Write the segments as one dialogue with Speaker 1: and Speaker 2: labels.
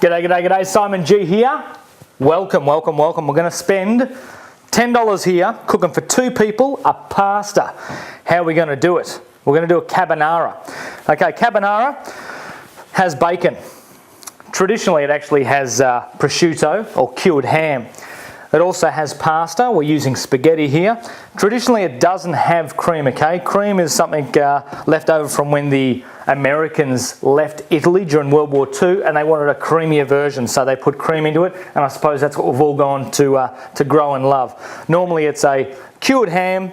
Speaker 1: G'day, g'day, g'day, Simon G here. Welcome, welcome, welcome. We're going to spend $10 here cooking for 2 people a pasta. How are we going to do it? We're going to do a carbonara. Okay, carbonara has bacon. Traditionally, it actually has prosciutto or cured ham. It also has pasta. We're using spaghetti here. Traditionally, it doesn't have cream, okay? Cream is something left over from when the Americans left Italy during World War II, and they wanted a creamier version, so they put cream into it, and I suppose that's what we've all gone to grow and love. Normally, it's a cured ham,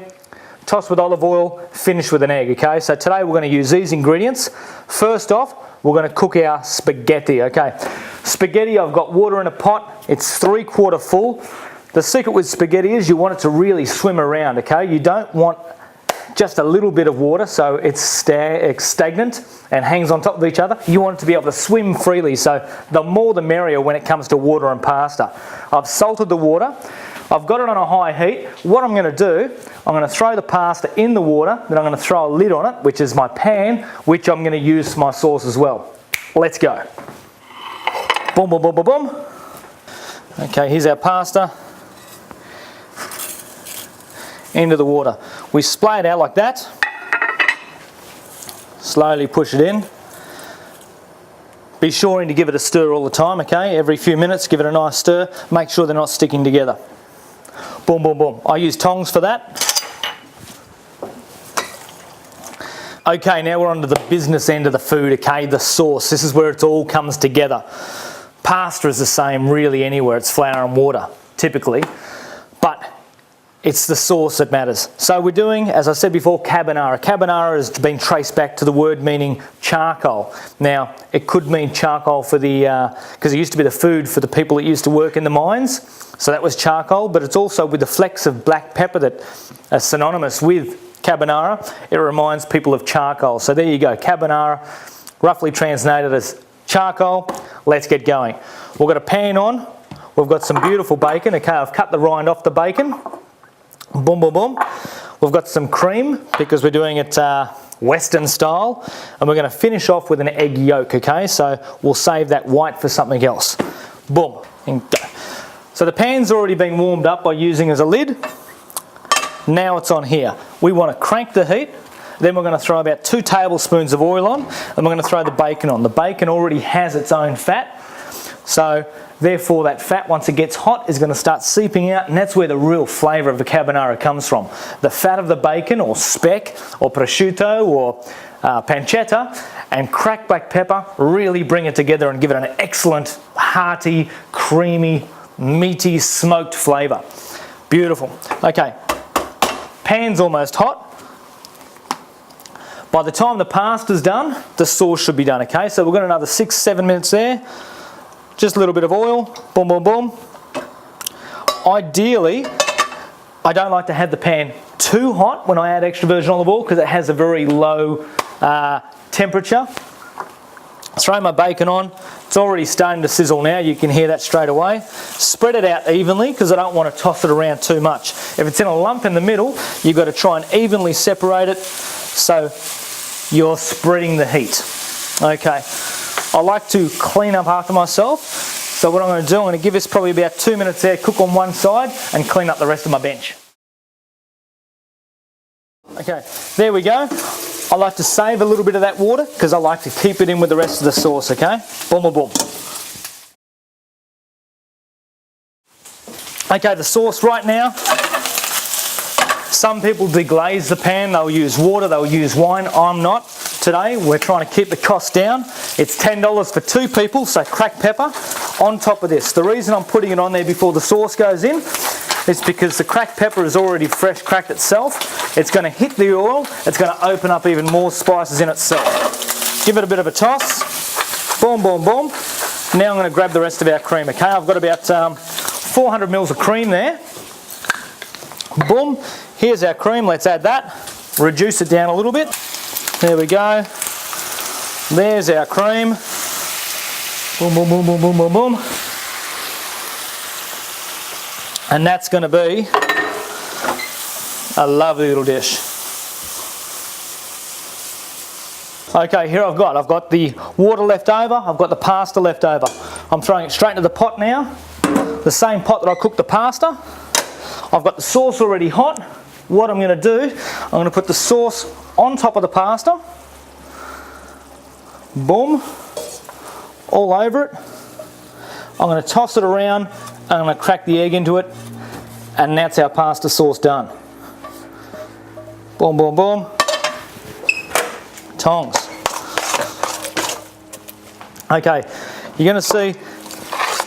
Speaker 1: tossed with olive oil, finished with an egg, okay? So today, we're going to use these ingredients. First off, we're going to cook our spaghetti, okay? Spaghetti, I've got water in a pot. It's 3/4 full. The secret with spaghetti is you want it to really swim around, okay? You don't want just a little bit of water so it's stagnant and hangs on top of each other. You want it to be able to swim freely, so the more the merrier when it comes to water and pasta. I've salted the water. I've got it on a high heat. What I'm going to do, I'm going to throw the pasta in the water, then I'm going to throw a lid on it, which is my pan, which I'm going to use for my sauce as well. Let's go. Boom, boom, boom, boom, boom. Okay, here's our pasta. Into the water. We splay it out like that. Slowly push it in. Be sure to give it a stir all the time, okay? Every few minutes, give it a nice stir. Make sure they're not sticking together. Boom, boom, boom. I use tongs for that. Okay, now we're on to the business end of the food, okay? The sauce. This is where it all comes together. Pasta is the same really anywhere. It's flour and water, typically. But it's the sauce that matters. So we're doing, as I said before, carbonara. Carbonara has been traced back to the word meaning charcoal. Now, it could mean charcoal for the, because it used to be the food for the people that used to work in the mines. So that was charcoal, but it's also with the flecks of black pepper that are synonymous with carbonara. It reminds people of charcoal. So there you go, carbonara, roughly translated as charcoal. Let's get going. We've got a pan on. We've got some beautiful bacon. Okay, I've cut the rind off the bacon. Boom, boom, boom. We've got some cream because we're doing it Western style, and we're going to finish off with an egg yolk, okay? So we'll save that white for something else. Boom, and go. So the pan's already been warmed up by using as a lid. Now it's on here. We want to crank the heat. Then we're going to throw about 2 tablespoons of oil on, and we're going to throw the bacon on. The bacon already has its own fat, so therefore that fat, once it gets hot, is going to start seeping out, and that's where the real flavour of the carbonara comes from. The fat of the bacon, or speck, or prosciutto, or pancetta, and cracked black pepper really bring it together and give it an excellent, hearty, creamy, meaty, smoked flavour. Beautiful. Okay, pan's almost hot. By the time the pasta's done, the sauce should be done, okay? So we've got another 6-7 minutes there. Just a little bit of oil, boom, boom, boom. Ideally, I don't like to have the pan too hot when I add extra virgin olive oil because it has a very low temperature. Throw my bacon on. It's already starting to sizzle now. You can hear that straight away. Spread it out evenly because I don't want to toss it around too much. If it's in a lump in the middle, you've got to try and evenly separate it so you're spreading the heat. Okay. I like to clean up after myself, so what I'm going to do, I'm going to give this probably about 2 minutes there, cook on one side, and clean up the rest of my bench. Okay, there we go. I like to save a little bit of that water because I like to keep it in with the rest of the sauce, okay? Boom, boom, boom. Okay, the sauce right now. Some people deglaze the pan, they'll use water, they'll use wine. I'm not. Today we're trying to keep the cost down. It's $10 for 2 people, so cracked pepper on top of this. The reason I'm putting it on there before the sauce goes in is because the cracked pepper is already fresh cracked itself. It's going to hit the oil, it's going to open up even more spices in itself. Give it a bit of a toss. Boom, boom, boom. Now I'm going to grab the rest of our cream, okay? I've got about 400 mils of cream there. Boom. Here's our cream, let's add that. Reduce it down a little bit. There we go. There's our cream. Boom, boom, boom, boom, boom, boom, boom. And that's going to be a lovely little dish. Okay, here I've got the water left over, I've got the pasta left over. I'm throwing it straight into the pot now. The same pot that I cooked the pasta. I've got the sauce already hot. What I'm going to do, I'm going to put the sauce on top of the pasta. Boom. All over it. I'm going to toss it around. I'm going to crack the egg into it. And that's our pasta sauce done. Boom, boom, boom. Tongs. Okay, you're going to see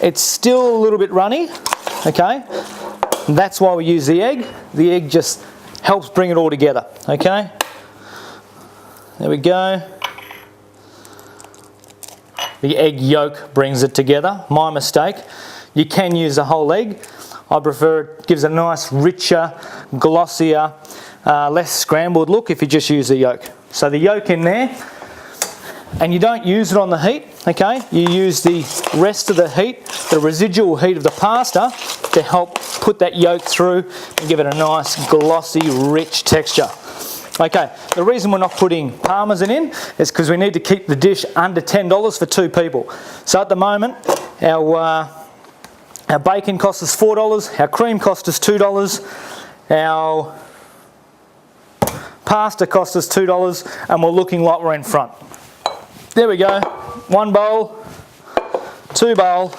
Speaker 1: it's still a little bit runny. Okay, that's why we use the egg. The egg just helps bring it all together. Okay, there we go. The egg yolk brings it together. My mistake. You can use a whole egg. I prefer it. Gives a nice, richer, glossier, less scrambled look if you just use the yolk. So the yolk in there, and you don't use it on the heat, okay? You use the rest of the heat, the residual heat of the pasta, to help put that yolk through and give it a nice, glossy, rich texture. Okay, the reason we're not putting parmesan in is because we need to keep the dish under $10 for 2 people. So at the moment, our bacon costs us $4, our cream costs us $2, our pasta costs us $2, and we're looking like we're in front. There we go. 1 bowl, 2 bowl,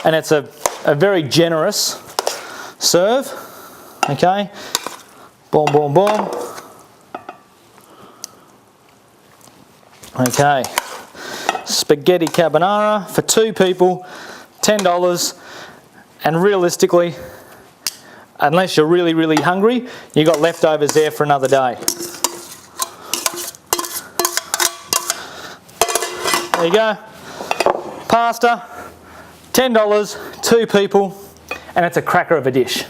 Speaker 1: and it's a very generous serve. Okay, boom, boom, boom. Okay, spaghetti carbonara for 2 people, $10, and realistically, unless you're really, really hungry, you've got leftovers there for another day. There you go. Pasta, $10, 2 people, and it's a cracker of a dish.